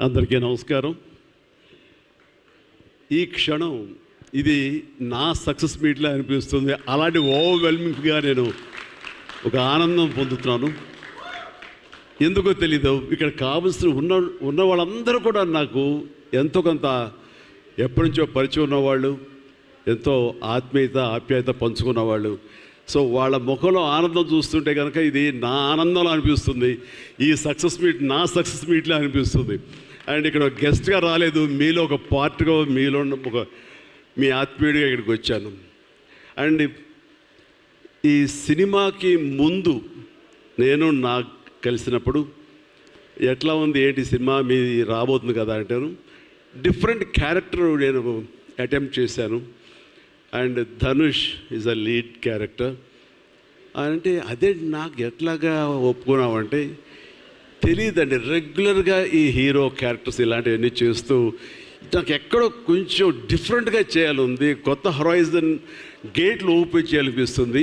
అందరికీ నమస్కారం. ఈ క్షణం ఇది నా సక్సెస్ మీట్లా అనిపిస్తుంది. అలాంటి ఓవర్వెల్మింగ్గా నేను ఒక ఆనందం పొందుతున్నాను. ఎందుకో తెలీదు, ఇక్కడ కావలసిన ఉన్న వాళ్ళందరూ కూడా నాకు ఎంతో కొంత ఎప్పటి నుంచో పరిచయం ఉన్నవాళ్ళు, ఎంతో ఆప్యాయత పంచుకున్నవాళ్ళు. సో వాళ్ళ ముఖంలో ఆనందం చూస్తుంటే కనుక ఇది నా ఆనందంలో అనిపిస్తుంది. ఈ సక్సెస్ మీట్ నా సక్సెస్ మీట్లా అనిపిస్తుంది. అండ్ ఇక్కడ గెస్ట్గా రాలేదు, మీలో ఒక పార్ట్గా, మీలో ఒక మీ ఆత్మీయుడిగా ఇక్కడికి వచ్చాను. అండ్ ఈ సినిమాకి ముందు నేను నాకు కలిసినప్పుడు ఎట్లా ఉంది, ఏంటి సినిమా మీ రాబోతుంది కదా అంటాను. డిఫరెంట్ క్యారెక్టర్ నేను అటెంప్ట్ చేశాను. And Dhanush is a lead character. అంటే అదే నాకు ఎట్లాగా ఒప్పుకున్నామంటే తెలియదండి. రెగ్యులర్గా ఈ హీరో క్యారెక్టర్స్ ఇలాంటివన్నీ చేస్తూ నాకు ఎక్కడో కొంచెం డిఫరెంట్గా చేయాలి, కొత్త హొరైజన్ గేట్లు ఓపెన్ చేయాలనిపిస్తుంది.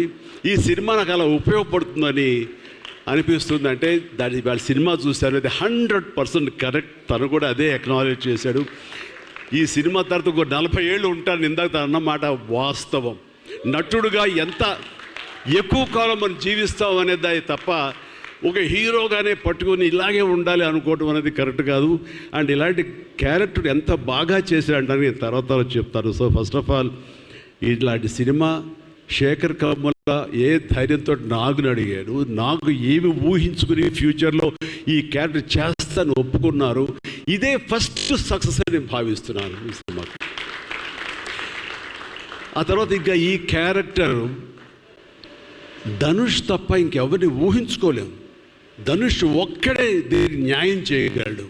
ఈ సినిమా నాకు అలా ఉపయోగపడుతుందని అనిపిస్తుంది. అంటే దాని వాళ్ళ సినిమా చూశారు, అది 100% కరెక్ట్. తను కూడా అదే అక్నాలెడ్జ్ చేశాడు. ఈ సినిమా తర్వాత ఒక 40 ఏళ్ళు ఉంటాను, ఇందాక అన్నమాట వాస్తవం. నటుడుగా ఎంత ఎక్కువ కాలం మనం జీవిస్తాం అనేది తప్ప ఒక హీరోగానే పట్టుకొని ఇలాగే ఉండాలి అనుకోవడం అనేది కరెక్ట్ కాదు. అండ్ ఇలాంటి క్యారెక్టర్ ఎంత బాగా చేశాడంటే నేను తర్వాత చెప్తాను. సో ఫస్ట్ ఆఫ్ ఆల్ ఇలాంటి సినిమా శేఖర్ కమ్ముల ఏ ధైర్యంతో నాగుని అడిగాడు, నాకు ఏమి ఊహించుకుని ఫ్యూచర్లో ఈ క్యారెక్టర్ చేస్తాను ఒప్పుకున్నారు. ఇదే ఫస్ట్ సక్సెస్ అని నేను భావిస్తున్నాను ఈ సినిమాకి. ఆ తర్వాత ఇంకా ఈ క్యారెక్టర్ ధనుష్ తప్ప ఇంకెవరిని ఊహించుకోలేము. ధనుష్ ఒక్కడే దీన్ని న్యాయం చేయగలడు.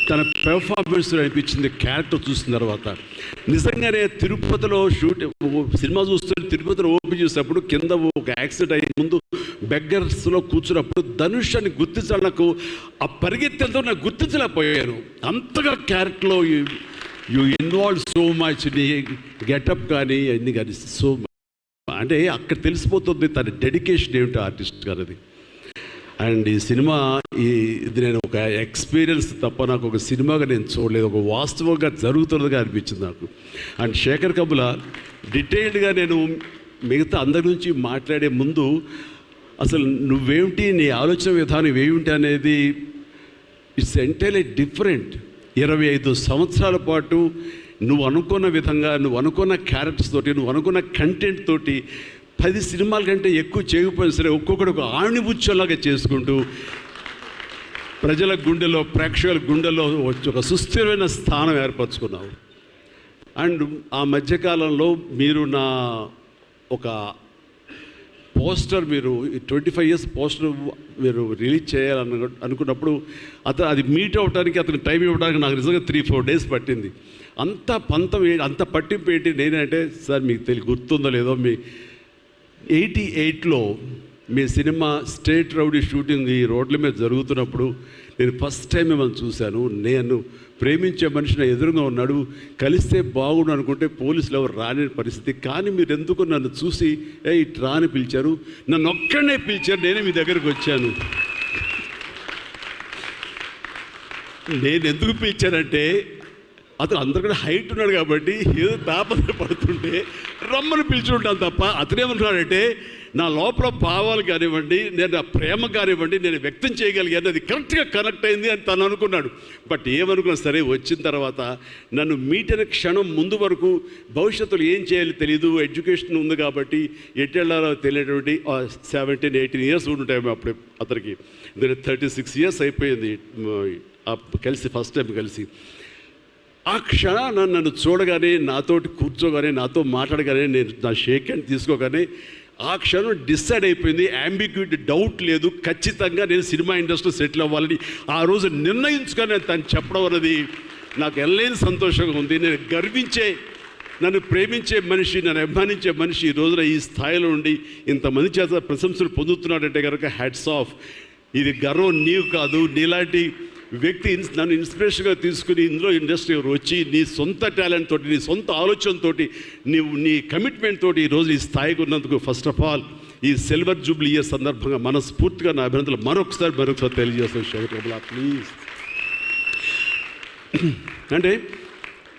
తన పెర్ఫార్మెన్స్ అనిపించింది క్యారెక్టర్ చూసిన తర్వాత. నిజంగానే తిరుపతిలో సినిమా చూస్తుంటే తిరుపతిలో ఓపెన్ చేసినప్పుడు కింద ఒక యాక్సిడెంట్ అయ్యే ముందు బెగ్గర్స్లో కూర్చున్నప్పుడు ధనుష్ అని గుర్తించాలి. నాకు ఆ పరిగెత్తెంతో నాకు గుర్తించలేకపోయాను. అంతగా క్యారెక్టర్లో యూ ఇన్వాల్వ్ సో మచ్. నీ గెటప్ కానీ అన్నీ కానీ సో అంటే అక్కడ తెలిసిపోతుంది తన డెడికేషన్ ఏమిటో ఆర్టిస్ట్ గారిది. అండ్ ఈ సినిమా ఇది నేను ఒక ఎక్స్పీరియన్స్ తప్ప నాకు ఒక సినిమాగా నేను చూడలేదు, ఒక వాస్తవంగా జరుగుతున్నదిగా అనిపించింది నాకు. అండ్ శేఖర్ కమ్ముల డీటెయిల్డ్గా నేను మిగతా అందరి నుంచి మాట్లాడే ముందు అసలు నువ్వేమిటి, నీ ఆలోచన విధానం ఏమిటి అనేది ఇట్స్ ఎంటైర్లీ డిఫరెంట్. 25 సంవత్సరాల పాటు నువ్వు అనుకున్న విధంగా, నువ్వు అనుకున్న క్యారెక్టర్స్ తోటి, నువ్వు అనుకున్న కంటెంట్ తోటి 10 సినిమాల కంటే ఎక్కువ చేయకపోయినా సరే ఒక్కొక్కటి ఒక ఆణిముచ్చలాగా చేసుకుంటూ ప్రజల గుండెలో, ప్రేక్షకుల గుండెలో ఒక సుస్థిరమైన స్థానం ఏర్పరచుకున్నావు. అండ్ ఆ మధ్యకాలంలో మీరు నా ఒక పోస్టర్, మీరు 25 years పోస్టర్ మీరు రిలీజ్ చేయాలని అనుకున్నప్పుడు అది మీట్ అవ్వడానికి, అతనికి టైం ఇవ్వడానికి నాకు నిజంగా 3-4 days పట్టింది. అంత పంతం, అంత పట్టింపు ఏంటి నేనంటే, సార్ మీకు గుర్తుందో లేదో, మీ 88లో మీ సినిమా స్టేట్ రౌడీ షూటింగ్ ఈ రోడ్ల మీద జరుగుతున్నప్పుడు నేను ఫస్ట్ టైం మిమ్మల్ని చూశాను. నేను ప్రేమించే మనిషి నా ఎదురుగా ఉన్నాడు, కలిస్తే బాగుండు అనుకుంటే పోలీసులు ఎవరు రాని పరిస్థితి. కానీ మీరు ఎందుకు నన్ను చూసి ఇట్లా అని పిలిచారు, నన్ను ఒక్కడనే పిలిచారు, నేనే మీ దగ్గరకు వచ్చాను. నేను ఎందుకు పిలిచానంటే అతను అందరికన్నా హైట్ ఉన్నాడు కాబట్టి ఏదో తాపత్ర పడుతుంటే రమ్మని పిలిచుంటాను తప్ప అతనేమంటున్నాడంటే నా లోపల భావాలు కానివ్వండి, నేను నా ప్రేమ కానివ్వండి నేను వ్యక్తం చేయగలిగాను, అది కరెక్ట్గా కనెక్ట్ అయింది అని తను అనుకున్నాడు. బట్ ఏమనుకున్నా సరే వచ్చిన తర్వాత నన్ను మీట్ అయిన క్షణం ముందు వరకు భవిష్యత్తులో ఏం చేయాలో తెలియదు, ఎడ్యుకేషన్ ఉంది కాబట్టి ఎట్టెళ్ళాలో తెలియటువంటి 17-18 years ఉంటాయి అప్పుడు అతనికి. 36 years అయిపోయింది కలిసి, ఫస్ట్ టైం కలిసి. ఆ క్షణాన నన్ను చూడగానే, నాతోటి కూర్చోగానే, నాతో మాట్లాడగానే, నేను నా షేక్ హ్యాండ్ తీసుకోగానే ఆ క్షణం డిసైడ్ అయిపోయింది. అంబిగ్యూటీ, డౌట్ లేదు, ఖచ్చితంగా నేను సినిమా ఇండస్ట్రీలో సెటిల్ అవ్వాలని ఆ రోజు నిర్ణయించుకొని తను చెప్పడం అనేది నాకు ఎల్లేని సంతోషంగా ఉంది. నేను గర్వించే, నన్ను ప్రేమించే మనిషి, నన్ను అభిమానించే మనిషి ఈ రోజున ఈ స్థాయిలో ఉండి ఇంతమంది చేత ప్రశంసలు పొందుతున్నాడంటే కనుక హ్యాట్స్ ఆఫ్. ఇది గర్వం నీవు కాదు, నీలాంటి వ్యక్తి నన్ను ఇన్స్పిరేషన్గా తీసుకుని ఇందులో ఇండస్ట్రీ వచ్చి నీ సొంత టాలెంట్ తోటి, నీ సొంత ఆలోచనతో, నీ కమిట్మెంట్ తోటి ఈరోజు ఈ స్థాయికి ఉన్నందుకు ఫస్ట్ ఆఫ్ ఆల్ ఈ సిల్వర్ జూబ్లీ ఇయర్ సందర్భంగా మనస్ఫూర్తిగా నా అభినందనలు మరొకసారి తెలియజేస్తాను. శేఖర్ కమ్ముల ప్లీజ్. అంటే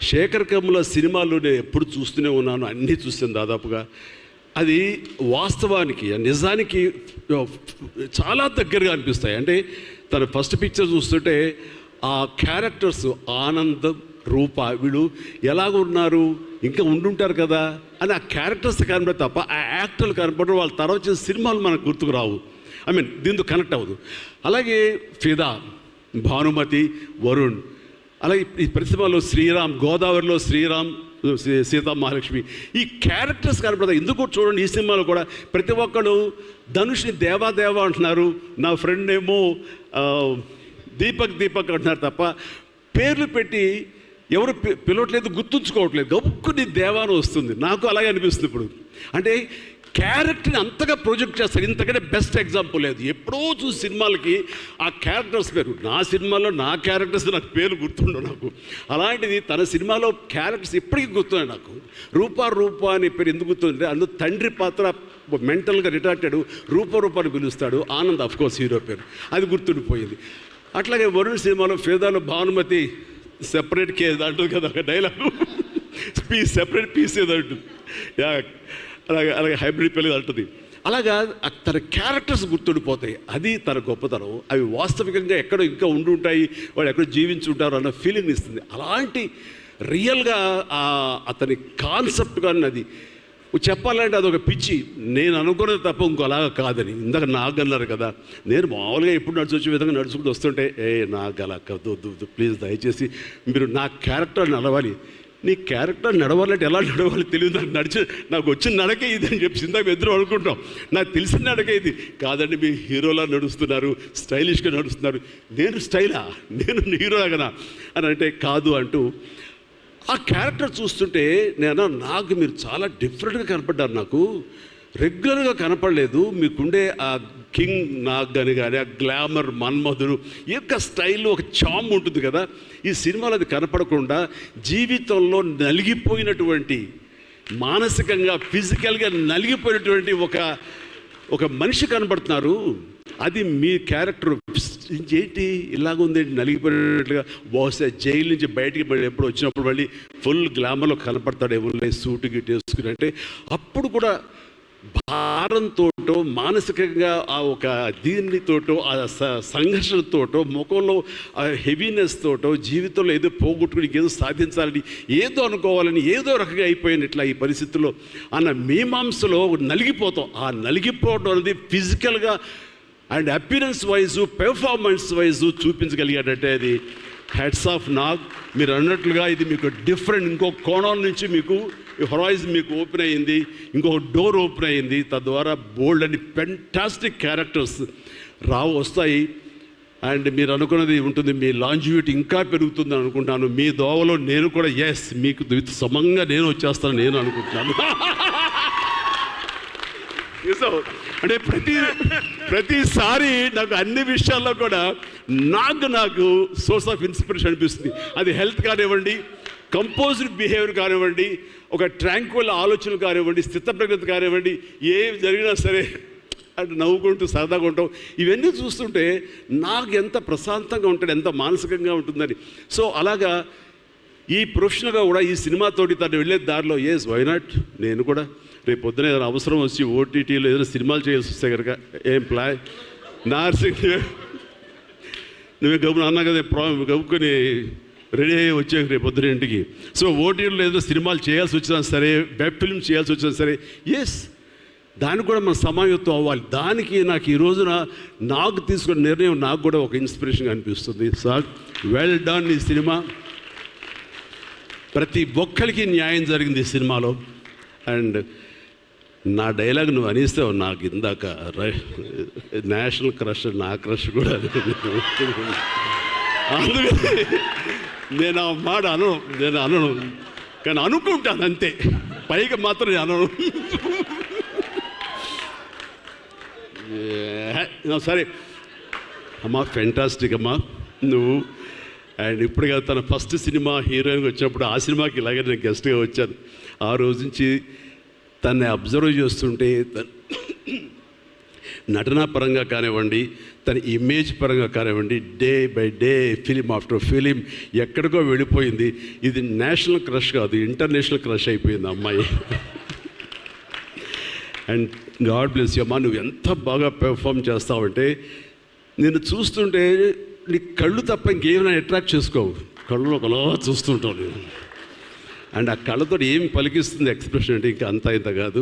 శేఖర్ కమ్ముల సినిమాలు నేను ఎప్పుడు చూస్తూనే ఉన్నాను, అన్నీ చూస్తాను దాదాపుగా. అది వాస్తవానికి నిజానికి చాలా దగ్గరగా అనిపిస్తాయి. అంటే తన ఫస్ట్ పిక్చర్ చూస్తుంటే ఆ క్యారెక్టర్స్ ఆనందం, రూప వీళ్ళు ఎలాగ ఉన్నారు, ఇంకా ఉండుంటారు కదా అని ఆ క్యారెక్టర్స్ కనపడే తప్ప ఆ యాక్టర్లు కనపడరు. వాళ్ళ తర్వాత చేసిన సినిమాలు మనకు గుర్తుకు రావు, దీంతో కనెక్ట్ అవ్వదు. అలాగే ఫిదా, భానుమతి, వరుణ్, అలాగే ఈ ప్రతిభలో శ్రీరామ్, గోదావరిలో శ్రీరామ్, సీతా మహాలక్ష్మి, ఈ క్యారెక్టర్స్ కనపడతాయి. ఎందుకు చూడండి, ఈ సినిమాలో కూడా ప్రతి ఒక్కరు ధనుష్ని దేవా అంటున్నారు, నా ఫ్రెండ్ ఏమో దీపక్ అంటున్నారు తప్ప పేర్లు పెట్టి ఎవరు పిలవట్లేదు, గుర్తుంచుకోవట్లేదు. గబుక్కుని దేవాను వస్తుంది. నాకు అలాగే అనిపిస్తుంది ఇప్పుడు. అంటే క్యారెక్టర్ని అంతగా ప్రొజెక్ట్ చేస్తారు. ఇంతకంటే బెస్ట్ ఎగ్జాంపుల్ లేదు. ఎప్పుడో చూసి సినిమాలకి ఆ క్యారెక్టర్స్ పేరు, నా సినిమాలో నా క్యారెక్టర్స్ నాకు పేరు గుర్తుండవు నాకు. అలాంటిది తన సినిమాలో క్యారెక్టర్స్ ఇప్పటికీ గుర్తున్నాయి నాకు. రూప అనే పేరు ఎందుకు గుర్తుందంటే అందులో తండ్రి పాత్ర మెంటల్గా రిటార్టెడ్, రూపాన్ని పిలుస్తాడు. ఆనంద్ అఫ్కోర్స్ హీరో పేరు, అది గుర్తుండిపోయింది. అట్లాగే వరుణ్ సినిమాలో ఫిదాలో భానుమతి సెపరేట్ కేజ్ అంటుంది కదా, ఒక డైలాగు, సెపరేట్ పీస్ ఏదో అంటుంది, అలాగే హైబ్రిడ్ పెళ్ళి అంటుంది. అలాగా తన క్యారెక్టర్స్ గుర్తుండిపోతాయి. అది తన గొప్పతనం. అవి వాస్తవికంగా ఎక్కడో ఇంకా ఉండుంటాయి, వాళ్ళు ఎక్కడో జీవించుంటారు అన్న ఫీలింగ్ ఇస్తుంది. అలాంటి రియల్గా అతని కాన్సెప్ట్ కానీ అది చెప్పాలంటే అదొక పిచ్చి. నేను అనుకున్నది తప్ప ఇంకోలాగా కాదని. ఇందాక నాకు అన్నారు కదా, నేను మామూలుగా ఎప్పుడు వచ్చే విధంగా నడుచుకుంటూ వస్తుంటే నాకు అలా వద్దు ప్లీజ్, దయచేసి మీరు నా క్యారెక్టర్ నడవాలి. నీ క్యారెక్టర్ నడవాలంటే ఎలా నడవాలి తెలియదు నాకు. నాకు వచ్చిన నడకే ఇది అని చెప్పి ఇందాక ఎదురు అనుకుంటాం. నాకు తెలిసిన నడకే ఇది కాదండి, మీ హీరోలా నడుస్తున్నారు, స్టైలిష్గా నడుస్తున్నారు. నేను స్టైలా, నేను హీరోలాగనా అని అంటే కాదు అంటూ ఆ క్యారెక్టర్ చూస్తుంటే నాకు మీరు చాలా డిఫరెంట్గా కనపడ్డారు. నాకు రెగ్యులర్గా కనపడలేదు. మీకుండే ఆ కింగ్ నాగ్ అని కానీ ఆ గ్లామర్ మన్మధుడు ఈ యొక్క స్టైల్లో ఒక చామ్ ఉంటుంది కదా, ఈ సినిమాలో అది కనపడకుండా జీవితంలో నలిగిపోయినటువంటి, మానసికంగా ఫిజికల్గా నలిగిపోయినటువంటి ఒక మనిషి కనపడుతున్నారు. అది మీ క్యారెక్టర్. ఏంటి ఇలాగుందేంటి నలిగిపోయినట్లుగా, బహుశా జైలు నుంచి బయటికి ఎప్పుడు వచ్చినప్పుడు మళ్ళీ ఫుల్ గ్లామర్లో కనపడతాడు, ఏమన్నా సూటు గిట్ వేసుకుని. అంటే అప్పుడు కూడా భారంతోటో మానసికంగా ఆ ఒక దీనితోటో ఆ సంఘర్షణతోటో ముఖంలో ఆ హెవీనెస్ తోటో జీవితంలో ఏదో పోగొట్టుకుని ఏదో సాధించాలని ఏదో అనుకోవాలని ఏదో రకంగా అయిపోయినట్లా ఈ పరిస్థితుల్లో అన్న మీమాంసలో నలిగిపోతాం. ఆ నలిగిపోవడం అనేది ఫిజికల్గా and appearance wise performance wise చూపించగలిగాడంటే అది హెడ్స్ ఆఫ్ నాగ్. మీరు అన్నట్లుగా ఇది మీకు డిఫరెంట్, ఇంకో కోణం నుంచి మీకు హొరైజన్ మీకు ఓపెన్ అయ్యింది, ఇంకొక డోర్ ఓపెన్ అయ్యింది. తద్వారా బోల్డ్ అని ఫెంటాస్టిక్ క్యారెక్టర్స్ వస్తాయి. అండ్ మీరు అనుకున్నది ఉంటుంది, మీ లాంజివిటీ ఇంకా పెరుగుతుంది అనుకుంటాను. మీ దోవలో నేను కూడా మీకు సమంగా నేను వచ్చేస్తాను నేను అనుకుంటున్నాను. అంటే ప్రతిసారి నాకు అన్ని విషయాల్లో కూడా నాకు సోర్స్ ఆఫ్ ఇన్స్పిరేషన్ అనిపిస్తుంది. అది హెల్త్ కానివ్వండి, కంపోజ్డ్ బిహేవియర్ కానివ్వండి, ఒక ట్రాంక్విల్ ఆలోచనలు కానివ్వండి, స్థితప్రజ్ఞత కానివ్వండి, ఏం జరిగినా సరే అంటే నవ్వుకుంటూ సరదాగా ఉంటాం. ఇవన్నీ చూస్తుంటే నాకు ఎంత ప్రశాంతంగా ఉంటుంది, ఎంత మానసికంగా ఉంటుందని. సో అలాగా ఈ ప్రొఫెషనల్గా కూడా ఈ సినిమాతోటి తను వెళ్ళే దారిలో వై నాట్ నేను కూడా రేపు పొద్దున ఏదైనా అవసరం వచ్చి ఓటీటీలో ఏదైనా సినిమాలు చేయాల్సి వస్తే కనుక ఏం ప్లాన్ నార్సింగ్ నువ్వే గబుని అన్నా కదా, గబుకొని రెడీ అయ్యి వచ్చాక రేపు పొద్దున ఇంటికి. సో ఓటీటీలో ఏదైనా సినిమాలు చేయాల్సి వచ్చినా సరే, వెబ్ ఫిల్మ్ చేయాల్సి వచ్చినా సరే, దానికి కూడా మనం సమాయత్తం అవ్వాలి. దానికి నాకు ఈ రోజున నాకు తీసుకున్న నిర్ణయం నాకు కూడా ఒక ఇన్స్పిరేషన్గా అనిపిస్తుంది. Sir well done. ఈ సినిమా ప్రతి ఒక్కరికి న్యాయం జరిగింది ఈ సినిమాలో. అండ్ నా డైలాగ్ నువ్వు అనిస్తావు నాకు ఇందాక, నేషనల్ క్రష్, నా క్రష్ కూడా అందుకని నేను ఆ మాట అనను కానీ అనుకుంటాను అంతే, పైకి మాత్రం నేను అనను. సరే అమ్మా, ఫెంటాస్టిక్ అమ్మా నువ్వు. అండ్ ఇప్పుడుగా తన ఫస్ట్ సినిమా హీరోయిన్గా వచ్చినప్పుడు ఆ సినిమాకి ఇలాగే నేను గెస్ట్గా వచ్చాను. ఆ రోజు నుంచి తన్ని అబ్జర్వ్ చేస్తుంటే నటనా పరంగా కానివ్వండి, తన ఇమేజ్ పరంగా కానివ్వండి, day by day film after film ఎక్కడికో వెళ్ళిపోయింది. ఇది నేషనల్ క్రష్ కాదు, ఇంటర్నేషనల్ క్రష్ అయిపోయింది అమ్మాయి. అండ్ గాడ్ బ్లెస్ యూ అమ్మా, నువ్వు ఎంత బాగా పెర్ఫామ్ చేస్తావంటే నేను చూస్తుంటే నీ కళ్ళు తప్ప ఇంకేమైనా అట్రాక్ట్ చేసుకోవు, కళ్ళు ఒకలా చూస్తుంటావు నేను. అండ్ ఆ కళ్ళతో ఏం పలికిస్తుంది ఎక్స్ప్రెషన్ అంటే ఇంకా అంత ఇంత కాదు.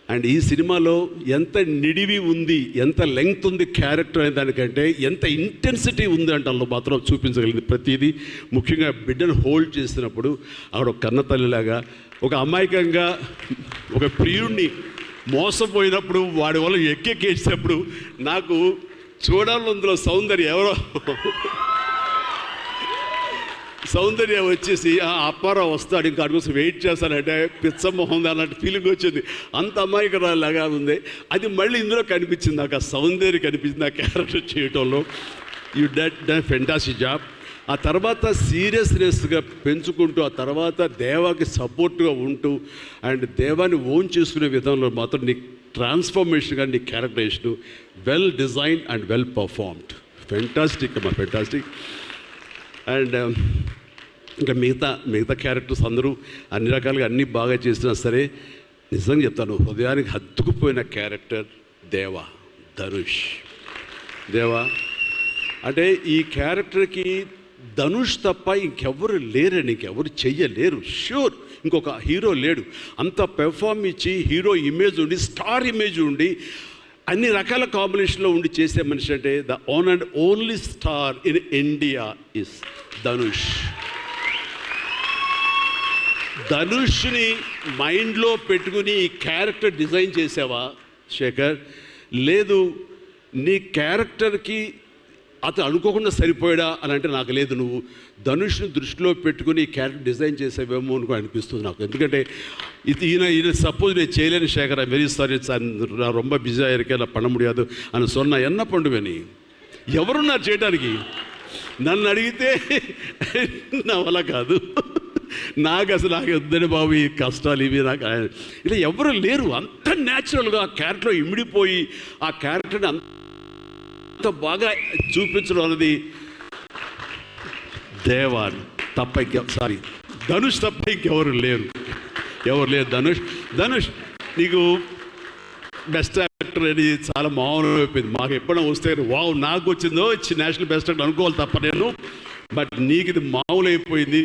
అండ్ ఈ సినిమాలో ఎంత నిడివి ఉంది, ఎంత లెంగ్త్ ఉంది క్యారెక్టర్ అనే దానికంటే ఎంత ఇంటెన్సిటీ ఉంది అంటే అందులో మాత్రం చూపించగలిగింది ప్రతిదీ. ముఖ్యంగా బిడ్డను హోల్డ్ చేసినప్పుడు ఆవిడ ఒక కన్న తల్లిలాగా, ఒక అమాయకంగా ఒక ప్రియుడిని మోసపోయినప్పుడు వాడి వల్ల ఎక్కేసినప్పుడు నాకు చూడాలి అందులో సౌందర్య ఎవరో సౌందర్య వచ్చేసి అప్పారావు వస్తాడు ఇంకా అటు కోసం వెయిట్ చేస్తానంటే పిచ్చమొహం అలాంటి ఫీలింగ్ వచ్చింది. అంత అమాయకురాలాగా ఉంది. అది మళ్ళీ ఇందులో కనిపించింది నాకు, ఆ సౌందర్య కనిపించింది ఆ క్యారెక్టర్ చేయటంలో. You done fantastic job. ఆ తర్వాత సీరియస్నెస్గా పెంచుకుంటూ, ఆ తర్వాత దేవాకి సపోర్ట్గా ఉంటూ అండ్ దేవాన్ని ఓన్ చేసుకునే విధంలో మాత్రం నీ ట్రాన్స్ఫర్మేషన్ కానీ నీ characterisation well design and well performed. Fantastic అమ్మా, ఫెంటాస్టిక్. అండ్ ఇంకా మిగతా క్యారెక్టర్స్ అందరూ అన్ని రకాలుగా అన్నీ బాగా చేసినా సరే నిజంగా చెప్తాను, హృదయానికి హత్తుకుపోయిన క్యారెక్టర్ ధనుష్. అంటే ఈ క్యారెక్టర్కి ధనుష్ తప్ప ఇంకెవరు లేరని, ఇంకెవరు చెయ్యలేరు. ష్యూర్ ఇంకొక హీరో లేడు. అంత పెర్ఫామ్ ఇచ్చి హీరో ఇమేజ్ ఉండి, స్టార్ ఇమేజ్ ఉండి, అన్ని రకాల కాంబినేషన్లో ఉండి చేసే మనిషి అంటే the one and only star in India is Dhanush. ధనుష్ని మైండ్లో పెట్టుకుని ఈ క్యారెక్టర్ డిజైన్ చేసావా శేఖర్? లేదు, నీ క్యారెక్టర్కి అతను అనుకోకుండా సరిపోయాడా అని అంటే నాకు లేదు. నువ్వు ధనుష్ని దృష్టిలో పెట్టుకుని ఈ క్యారెక్టర్ డిజైన్ చేసేవేమో అనుకో అనిపిస్తుంది నాకు. ఎందుకంటే ఈయన సపోజ్ నేను చేయలేని Shekhar, I very sorry sir, నా రొంబ బిజీ இருக்கேன், நான் பண்ண முடியாது అని சொன்னா என்ன பண்ணுவேని? ఎవరున్నారు చేయడానికి? నన్ను అడిగితే నా వల్ల కాదు, నాకు వద్దని బాబు ఈ కష్టాలు ఇవి నాకు ఇలా ఎవరు లేరు. అంత న్యాచురల్గా ఆ క్యారెక్టర్లో ఇమిడిపోయి ఆ క్యారెక్టర్ని అంత బాగా చూపించడం అన్నది ధనుష్ తప్ప ఇంకెవరు లేరు. ధనుష్ నీకు బెస్ట్ యాక్టర్ అని చాలా మామూలు అయిపోయింది. మాకు ఎప్పుడైనా వస్తే వావ్ నాకు వచ్చిందో నేషనల్ బెస్ట్ యాక్టర్ అనుకోవాలి తప్ప నేను. బట్ నీకు ఇది మామూలు అయిపోయింది.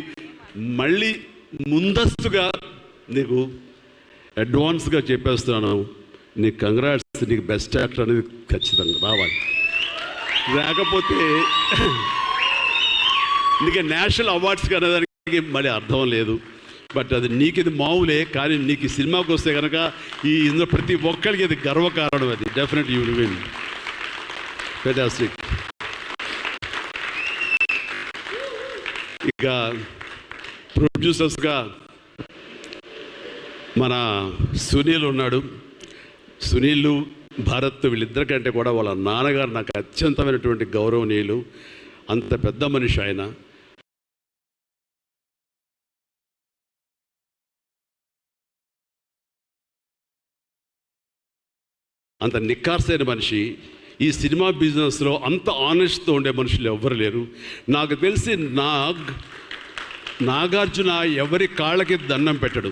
మళ్ళీ ముందస్తుగా నీకు అడ్వాన్స్గా చెప్పేస్తున్నాను, నీకు కంగ్రాట్స్. నీకు బెస్ట్ యాక్టర్ అనేది ఖచ్చితంగా రావాలి. రాకపోతే నీకు నేషనల్ అవార్డ్స్ అనేదానికి మళ్ళీ అర్థం లేదు. బట్ అది నీకు ఇది మామూలే. కానీ నీకు ఈ సినిమాకి వస్తే కనుక ఇందులో ప్రతి ఒక్కరికి ఇది గర్వకారణం. అది definite you will win. Fantastic. ఇక ప్రొడ్యూసర్స్గా మన సునీల్ ఉన్నాడు. సునీల్, భారత్ వీళ్ళిద్దరికంటే కూడా వాళ్ళ నాన్నగారు నాకు అత్యంతమైనటువంటి గౌరవనీయులు. అంత పెద్ద మనిషి ఆయన. అంత నిక్కార్సైన మనిషి. ఈ సినిమా బిజినెస్లో అంత ఆనెస్ట్తో ఉండే మనుషులు ఎవ్వరు లేరు. నాకు తెలిసి నాగార్జున ఎవరి కాళ్ళకి దండం పెట్టడు,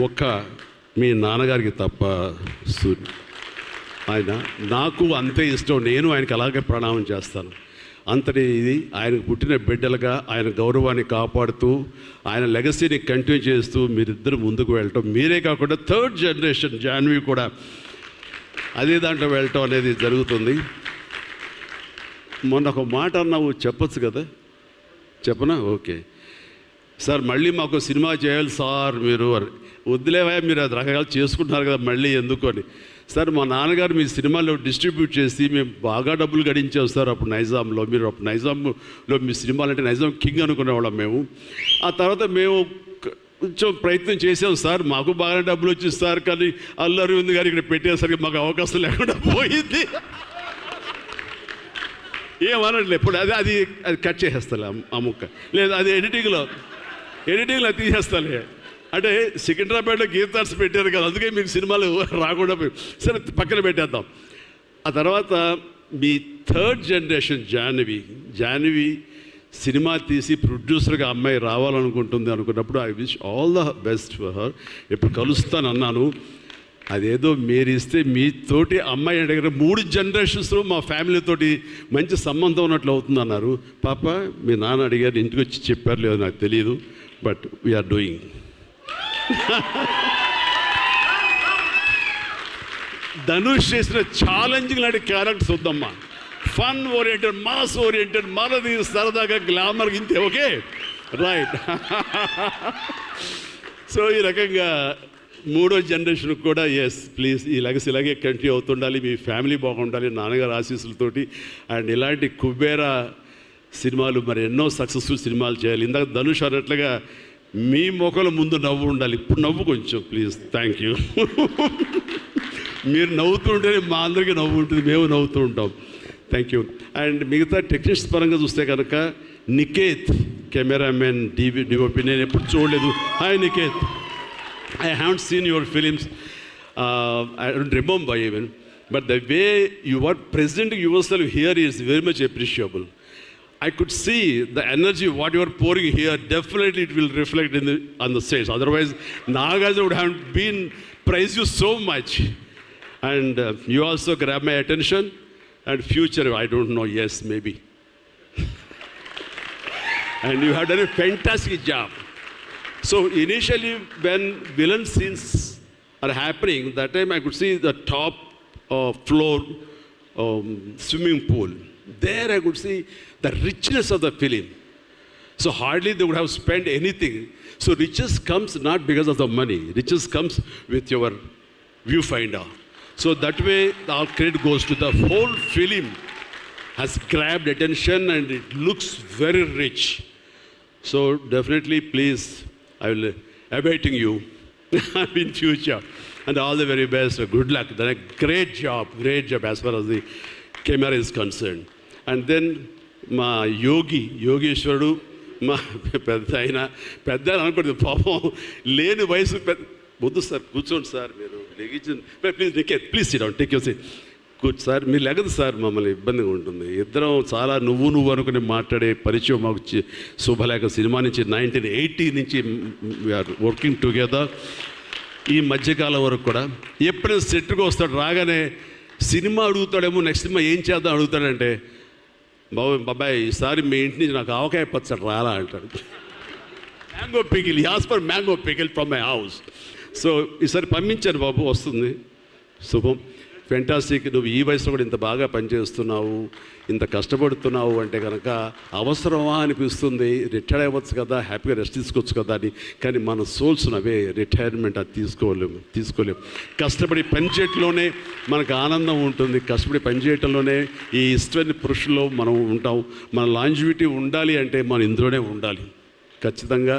ఒక్క మీ నాన్నగారికి తప్ప. ఆయన నాకు అంతే ఇష్టం. నేను ఆయనకి అలాగే ప్రణామం చేస్తాను. అంతటి ఇది ఆయనకు పుట్టిన బిడ్డలుగా ఆయన గౌరవాన్ని కాపాడుతూ ఆయన లెగసీని కంటిన్యూ చేస్తూ మీరిద్దరు ముందుకు వెళ్ళటం, మీరే కాకుండా థర్డ్ జనరేషన్ జాన్వి కూడా అదే దాంట్లో వెళ్ళటం అనేది జరుగుతుంది. మొన్న ఒక మాట అన్నావు, చెప్పచ్చు కదా? చెప్పనా? ఓకే సార్, మళ్ళీ మాకు సినిమా చేయాలి సార్. మీరు వద్దులేవా, మీరు అది రకరకాలు చేసుకుంటున్నారు కదా, మళ్ళీ ఎందుకు అని. సార్, మా నాన్నగారు మీ సినిమాలో డిస్ట్రిబ్యూట్ చేసి మేము బాగా డబ్బులు గడించాం సార్ అప్పుడు నైజాంలో. మీరు అప్పుడు నైజాంలో మీ సినిమాలు అంటే నైజాం కింగ్ అనుకునేవాళ్ళం మేము. ఆ తర్వాత మేము కొంచెం ప్రయత్నం చేసాం సార్, మాకు బాగా డబ్బులు వచ్చింది సార్. కానీ అల్లు అరవింద్ గారు ఇక్కడ పెట్టేసరికి మాకు అవకాశం లేకుండా పోయింది. ఏమనట్లే ఇప్పుడు అది కట్ చేసేస్తాలే ఆ ముక్క, లేదు అది ఎడిటింగ్లో తీసేస్తాలే. అంటే సికింద్రాబాద్లో గీతార్స్ పెట్టారు కదా, అందుకే మీకు సినిమాలు రాకుండా సరే పక్కన పెట్టేద్దాం. ఆ తర్వాత మీ థర్డ్ జనరేషన్ జాహ్నవి సినిమా తీసి ప్రొడ్యూసర్గా అమ్మాయి రావాలనుకుంటుంది అనుకున్నప్పుడు I wish all the best for her. ఎప్పుడు కలుస్తాను అన్నాను. అదేదో మీరు ఇస్తే మీతోటి అమ్మాయి దగ్గర 3 జనరేషన్స్ మా ఫ్యామిలీతోటి మంచి సంబంధం ఉన్నట్లు అవుతుంది అన్నారు. పాప మీ నాన్న అడిగారు, ఇంటికి వచ్చి చెప్పారు లేదో నాకు తెలియదు, బట్ వీఆర్ డూయింగ్. ధనుష్ చేసిన ఛాలెంజింగ్ లాంటి క్యారెక్టర్స్ వద్దమ్మా. ఫన్ ఓరియంటెడ్, మాస్ ఓరియంటెడ్, మనది సరదాగా గ్లామర్ ఇంతే. Okay, right. సో ఈ రకంగా 3వ జనరేషన్ కూడా ఎస్ ప్లీజ్ ఈ లెగసీ ఇలాగే కంటిన్యూ అవుతుండాలి, మీ ఫ్యామిలీ బాగుండాలి నాన్నగారు ఆశీస్సులతోటి. అండ్ ఇలాంటి కుబేరా సినిమాలు మరి ఎన్నో సక్సెస్ఫుల్ సినిమాలు చేయాలి. ఇందాక ధనుష్ అన్నట్లుగా మీ మొక్కల ముందు నవ్వు ఉండాలి. ఇప్పుడు నవ్వు కొంచెం ప్లీజ్. Thank you. మీరు నవ్వుతూ ఉంటేనే మా అందరికీ నవ్వు ఉంటుంది, మేము నవ్వుతూ ఉంటాం. Thank you. అండ్ మిగతా టెక్నీషియన్స్ పరంగా చూస్తే కనుక నికేత్ కెమెరామెన్, డిఓపి నేను ఎప్పుడు చూడలేదు. Hi Niket, I haven't seen your films. I don't remember even. But the way you are presenting yourself here is very much appreciable. I could see the energy, what you are pouring here, definitely it will reflect on the stage. Otherwise, Nagarjuna would have been praised you so much. And you also grab my attention. And future, I don't know, yes, maybe. And you have done a fantastic job. So initially when villain scenes are happening, that time I could see the top floor swimming pool. There I could see the richness of the film. So hardly they would have spent anything. So riches comes not because of the money. Riches comes with your viewfinder. So that way our credit goes to the whole film has grabbed attention and it looks very rich. So definitely please, I will awaiting you in future, and all the very best. Good luck. Then a great job as far as the camera is concerned. And then మా యోగేశ్వరుడు మా పెద్ద అనుకోండి పాపం లేని వయసు వద్దు sir కూర్చోండి sir మీరు లెగించండి please Niketh please sit down take your seat కూర్చో సార్ మీరు లెగదు సార్ మమ్మల్ని ఇబ్బందిగా ఉంటుంది. ఇద్దరం చాలా నువ్వు అనుకుని మాట్లాడే పరిచయం మాకు శుభలేఖ సినిమా నుంచి 1980 నుంచి వీఆర్ వర్కింగ్ టుగెదర్. ఈ మధ్యకాలం వరకు కూడా ఎప్పుడైనా సెట్గా వస్తాడు, రాగానే సినిమా అడుగుతాడేమో, నెక్స్ట్ సినిమా ఏం చేద్దాం అడుగుతాడంటే, బాబాయ్ ఈసారి మీ ఇంటి నుంచి నాకు ఆవకాయ పచ్చడి రాలా అంటాడు. Mango pickle, as for mango pickle from my house. So ఈసారి పంపించాను బాబు, వస్తుంది. శుభం, ఫెంటాస్టిక్. నువ్వు ఈ వయసులో కూడా ఇంత బాగా పనిచేస్తున్నావు, ఇంత కష్టపడుతున్నావు అంటే కనుక అవసరమా అనిపిస్తుంది. రిటైర్ అవ్వచ్చు కదా, హ్యాపీగా రెస్ట్ తీసుకోవచ్చు కదా అని. కానీ మన సోల్స్ అవే రిటైర్మెంట్ అది తీసుకోలేము. కష్టపడి పనిచేయటంలోనే మనకు ఆనందం ఉంటుంది, కష్టపడి పనిచేయటంలోనే ఈ ఇష్టమైన పురుషుల్లో మనం ఉంటాం. మన లాంజివిటీ ఉండాలి అంటే మనం ఇందులోనే ఉండాలి ఖచ్చితంగా.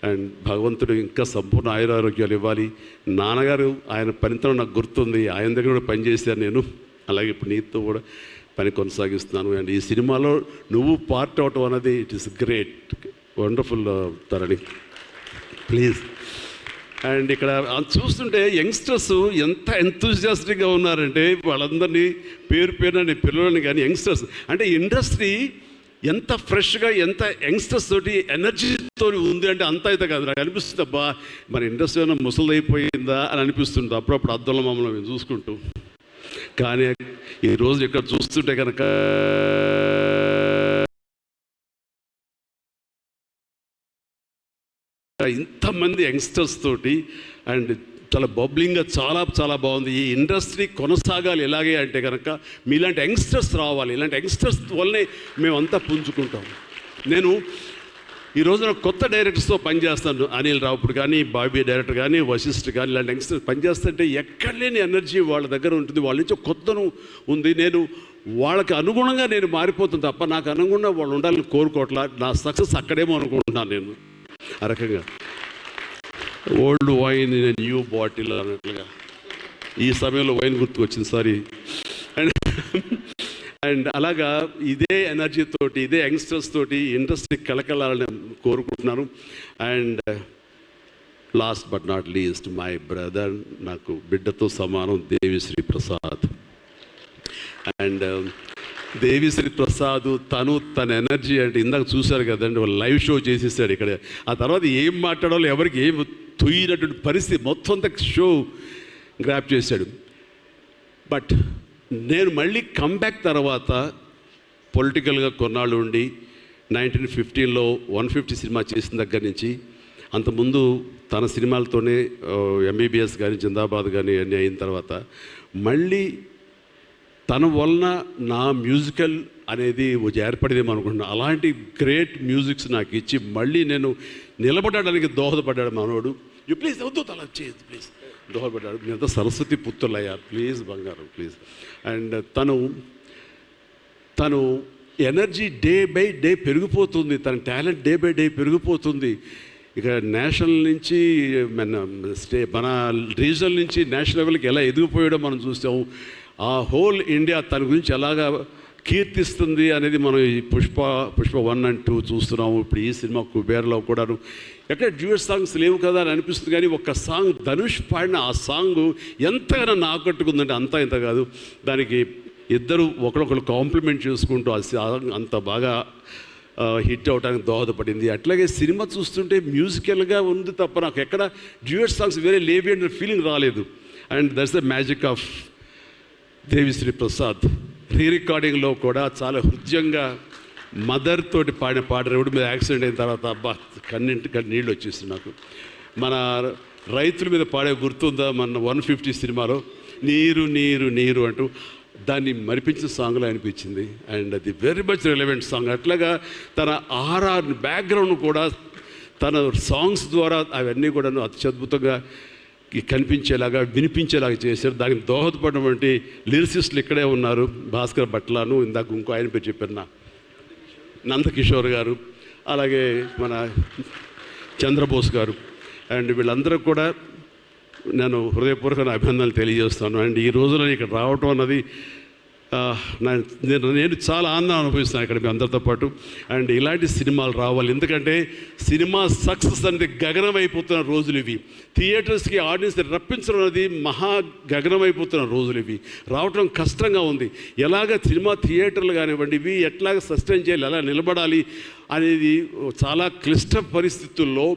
అండ్ భగవంతుడు ఇంకా సంపూర్ణ ఆయురారోగ్యాలు ఇవ్వాలి. నాన్నగారు ఆయన పనితనం నాకు గుర్తుంది, ఆయన దగ్గర కూడా పనిచేశాను నేను. అలాగే ఇప్పుడు నీతో కూడా పని కొనసాగిస్తున్నాను. అండ్ ఈ సినిమాలో నువ్వు పార్ట్ అవటం అన్నది it is great, wonderful Tharani, please. And ఇక్కడ చూస్తుంటే యంగ్స్టర్స్ ఎంత ఎంతూజియాస్టిక్గా ఉన్నారంటే, వాళ్ళందరినీ పేరున నేను పిల్లలని కానీ యంగ్స్టర్స్ అంటే ఇండస్ట్రీ ఎంత ఫ్రెష్గా, ఎంత యంగ్స్టర్స్ తోటి ఎనర్జీతో ఉంది అంటే అంత అయితే కాదు. నాకు అనిపిస్తుంది, అబ్బా మన ఇండస్ట్రీ ఏమైనా ముసలిదైపోయిందా అని అనిపిస్తుంది అప్పుడప్పుడు అద్దంలో మమ్మల్ని మేము చూసుకుంటూ. కానీ ఈరోజు ఇక్కడ చూస్తుంటే కనుక ఇంతమంది యంగ్స్టర్స్ తోటి అండ్ చాలా బబ్లింగ్గా చాలా బాగుంది. ఈ ఇండస్ట్రీ కొనసాగాలి ఎలాగే అంటే కనుక మీలాంటి యంగ్స్టర్స్ రావాలి. ఇలాంటి యంగ్స్టర్స్ వల్లనే మేమంతా పుంజుకుంటాం. నేను ఈ రోజున కొత్త డైరెక్టర్స్తో పనిచేస్తాను, అనిల్ రావుపూడి కానీ, బాబీ డైరెక్టర్ కానీ, వశిష్ఠ్ కానీ, ఇలాంటి యంగ్స్టర్స్ పనిచేస్తుంటే ఎక్కడ లేని ఎనర్జీ వాళ్ళ దగ్గర ఉంటుంది, వాళ్ళ నుంచి కొత్తను ఉంది. నేను వాళ్ళకి అనుగుణంగా నేను మారిపోతుంది తప్ప నాకు అనుగుణంగా వాళ్ళు ఉండాలని కోరుకోవట్లా. నా సక్సెస్ అక్కడేమో అనుకుంటున్నాను నేను. ఆ రకంగా old wine in new bottle అన్నట్లుగా ఈ సమయంలో వైన్ గుర్తుకొచ్చింది, సారీ. అండ్ అలాగా ఇదే ఎనర్జీ తోటి, ఇదే యంగ్స్టర్స్ తోటి ఇండస్ట్రీ కలకలాలని కోరుకుంటున్నాను. And last but not least my brother, నాకు బిడ్డతో సమానం, దేవిశ్రీ ప్రసాద్. అండ్ దేవిశ్రీ ప్రసాద్ తన ఎనర్జీ అంటే ఇందాక చూశారు కదండి, వాళ్ళు లైవ్ షో చేసేసాడు ఇక్కడ. ఆ తర్వాత ఏం మాట్లాడాలో ఎవరికి ఏం తుయ్యినటువంటి పరిస్థితి మొత్తం అంతా షో గ్రాప్ చేశాడు. బట్ నేను మళ్ళీ కంబ్యాక్ తర్వాత పొలిటికల్గా కొన్నాళ్ళు ఉండి 1915లో 150 సినిమా చేసిన దగ్గర నుంచి, అంతకుముందు తన సినిమాలతోనే ఎంబీబీఎస్ కానీ జిందాబాద్ కానీ అన్నీ అయిన తర్వాత మళ్ళీ తన వలన నా మ్యూజికల్ అనేది ఏర్పడేదేమో అనుకుంటున్నాను. అలాంటి గ్రేట్ మ్యూజిక్స్ నాకు ఇచ్చి మళ్ళీ నేను నిలబడడానికి దోహదపడ్డాడు మనోడు. యూ ప్లీజ్ వద్దు అలా చేయదు ప్లీజ్, దోహదపడ్డాడు. మీరంతా సరస్వతి పుత్రులయ్యా ప్లీజ్ బంగారం ప్లీజ్. అండ్ తను ఎనర్జీ డే బై డే పెరిగిపోతుంది, తన టాలెంట్ డే బై డే పెరిగిపోతుంది. ఇక నేషనల్ నుంచి మన రీజనల్ నుంచి నేషనల్ లెవెల్కి ఎలా ఎదిగిపోయాడో మనం చూసాము. ఆ హోల్ ఇండియా తన గురించి ఎలాగా కీర్తిస్తుంది అనేది మనం ఈ పుష్ప 1 and 2 చూస్తున్నాము. ఇప్పుడు ఈ సినిమా కుబేర్లో కూడాను ఎక్కడ డ్యూయట్ సాంగ్స్ లేవు కదా అని అనిపిస్తుంది, కానీ ఒక్క సాంగ్ ధనుష్ పాడిన ఆ సాంగ్ ఎంతగానో ఆకట్టుకుందంటే అంతా ఇంత కాదు. దానికి ఇద్దరు ఒకరొకరు కాంప్లిమెంట్ చేసుకుంటూ ఆ సాంగ్ అంత బాగా హిట్ అవడానికి దోహదపడింది. అట్లాగే సినిమా చూస్తుంటే మ్యూజికల్గా ఉంది తప్ప నాకు ఎక్కడ డ్యూయట్ సాంగ్స్ వేరే లేవి అనే ఫీలింగ్ రాలేదు. And that's the magic of Devi Sri Prasad. రికార్డింగ్లో కూడా చాలా హృదయంగా మదర్ తోటి పాడిన పాట రోడ్డు మీద యాక్సిడెంట్ అయిన తర్వాత అబ్బా కన్నింటికి నీళ్ళు వచ్చేసింది నాకు. మన రైతుల మీద పాడే గుర్తుందా మన 150 సినిమాలో నీరు నీరు నీరు అంటూ దాన్ని మరిపించిన సాంగ్లో అనిపించింది. అండ్ అది వెరీ మచ్ రిలవెంట్ సాంగ్. అట్లాగా తన బ్యాక్గ్రౌండ్ కూడా తన సాంగ్స్ ద్వారా అవన్నీ కూడా అత్యద్భుతంగా కనిపించేలాగా వినిపించేలాగా చేశారు. దానికి దోహదపడినటువంటి లిరిసిస్టులు ఇక్కడే ఉన్నారు. భాస్కర్ భట్లాను, ఇందాక ఇంకో ఆయన పేరు చెప్పారు నందకిషోర్ గారు, అలాగే మన చంద్రబోస్ గారు. అండ్ వీళ్ళందరూ కూడా నేను హృదయపూర్వక అభినందనలు తెలియజేస్తాను. అండ్ ఈ రోజున ఇక్కడ రావటం అన్నది నేను చాలా ఆనందం అనుభవిస్తాను ఇక్కడ మీ అందరితో పాటు. అండ్ ఇలాంటి సినిమాలు రావాలి, ఎందుకంటే సినిమా సక్సెస్ అనేది గగనం అయిపోతున్న రోజులు ఇవి. థియేటర్స్కి ఆడియన్స్ రప్పించడం అనేది మహా గగనం అయిపోతున్న రోజులు ఇవి. రావటం కష్టంగా ఉంది. ఎలాగ సినిమా థియేటర్లు కానివ్వండి ఇవి ఎట్లాగ సస్టైన్ చేయాలి, ఎలా నిలబడాలి అనేది చాలా క్లిష్ట పరిస్థితుల్లో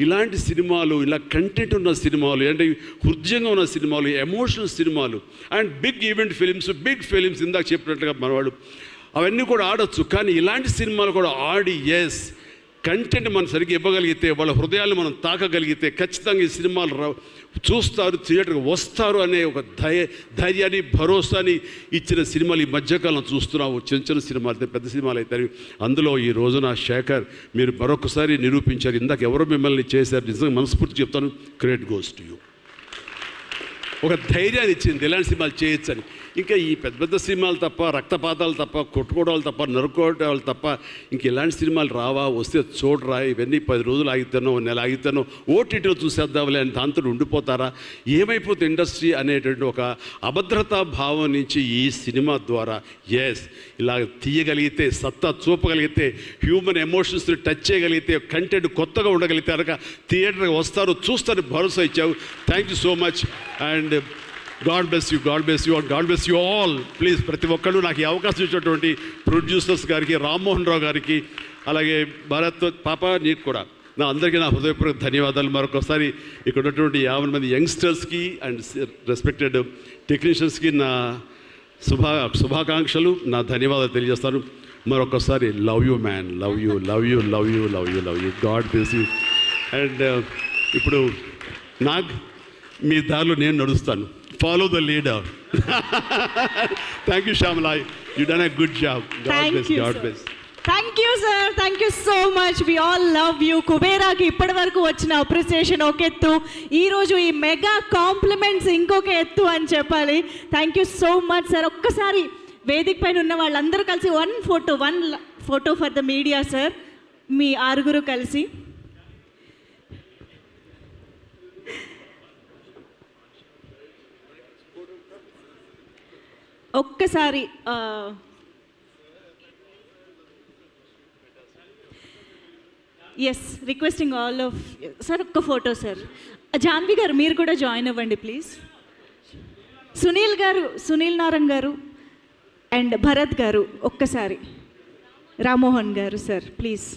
ఇలాంటి సినిమాలు, ఇలా కంటెంట్ ఉన్న సినిమాలు, అంటే హృదయంగా ఉన్న సినిమాలు, ఎమోషనల్ సినిమాలు అండ్ బిగ్ ఈవెంట్ ఫిలిమ్స్ ఇందాక చెప్పినట్లుగా మనవాళ్ళు అవన్నీ కూడా ఆడొచ్చు. కానీ ఇలాంటి సినిమాలు కూడా ఆడి కంటెంట్ మనం సరిగ్గా ఇవ్వగలిగితే, వాళ్ళ హృదయాలను మనం తాకగలిగితే ఖచ్చితంగా ఈ సినిమాలు చూస్తారు, థియేటర్కి వస్తారు అనే ఒక ధైర్యాన్ని భరోసాని ఇచ్చిన సినిమాలు ఈ మధ్యకాలం చూస్తున్నాము. చిన్న సినిమాలు అయితే పెద్ద సినిమాలు అయితే అందులో ఈ రోజున శేఖర్ మీరు మరొకసారి నిరూపించారు. ఇందాక ఎవరో మిమ్మల్ని చేశారు, నిజంగా మనస్ఫూర్తి చెప్తాను, క్రెడిట్ గోస్ టు యూ. ఒక ధైర్యాన్ని ఇచ్చింది ఇలాంటి సినిమాలు చేయొచ్చని. ఇంకా ఈ పెద్ద సినిమాలు తప్ప, రక్తపాతాలు తప్ప, కొట్టుకోవడాలు తప్ప, నరుకోవడాలు తప్ప ఇంక ఇలాంటి సినిమాలు రావా, వస్తే చూడరా, ఇవన్నీ 10 రోజులు ఆగితేనో నెల ఆగితేనో ఓటీటీలో చూసేద్దాంలే అని దాంతో ఉండిపోతారా, ఏమైపోతే ఇండస్ట్రీ అనేటువంటి ఒక అభద్రతా భావం నుంచి ఈ సినిమా ద్వారా ఇలా తీయగలిగితే, సత్తా చూపగలిగితే, హ్యూమన్ ఎమోషన్స్ని టచ్ చేయగలిగితే, కంటెంట్ కొత్తగా ఉండగలిగితే కనుక థియేటర్కి వస్తారు, చూస్తారు భరోసా ఇచ్చావు. Thank you so much. And God bless you and God bless you all. Please ప్రతి ఒక్కళ్ళు నాకు ఈ అవకాశం ఇచ్చినటువంటి ప్రొడ్యూసర్స్ గారికి, రామ్మోహన్ రావు గారికి, అలాగే భారత్ పాప నీకు కూడా నా అందరికీ నా హృదయపూర్వక ధన్యవాదాలు. మరొకసారి ఇక్కడ ఉన్నటువంటి 50 మంది యంగ్స్టర్స్కి అండ్ రెస్పెక్టెడ్ టెక్నీషియన్స్కి నా శుభాకాంక్షలు, నా ధన్యవాదాలు తెలియజేస్తాను. మరొకసారి love you man, love you. God bless you. And ఇప్పుడు మీ దారిలో నేను నడుస్తాను. Follow the leader. Thank you, Shamla. You done a good job. God bless. Thank you, sir. Thank you so much. We all love you. కుబేరాకి ఇప్పటి వరకు వచ్చిన appreciation ఒక ఎత్తు, ఈరోజు ఈ మెగా కాంప్లిమెంట్స్ ఇంకొక ఎత్తు అని చెప్పాలి. Thank you so much sir. ఒక్కసారి వేదిక పైన ఉన్న వాళ్ళందరూ కలిసి one photo for the media sir, మీ 6 కలిసి. ఒక్కసారి రిక్వెస్టింగ్ ఆల్ ఆఫ్ సార్ ఒక్క ఫోటో సార్. జాన్వి గారు మీరు కూడా జాయిన్ అవ్వండి ప్లీజ్. సునీల్ నారాయణ గారు అండ్ భరత్ గారు ఒక్కసారి, రామ్మోహన్ గారు సార్ ప్లీజ్.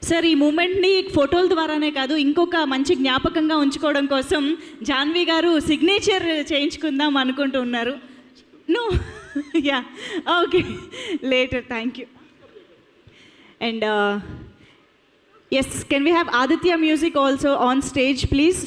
సార్ ఈ మూమెంట్ని ఫోటోల ద్వారానే కాదు ఇంకొక మంచి జ్ఞాపకంగా ఉంచుకోవడం కోసం జాన్వి గారు సిగ్నేచర్ చేయించుకుందాం అనుకుంటున్నారు. No yeah okay later, thank you. And yes, can we have Aditya music also on stage please.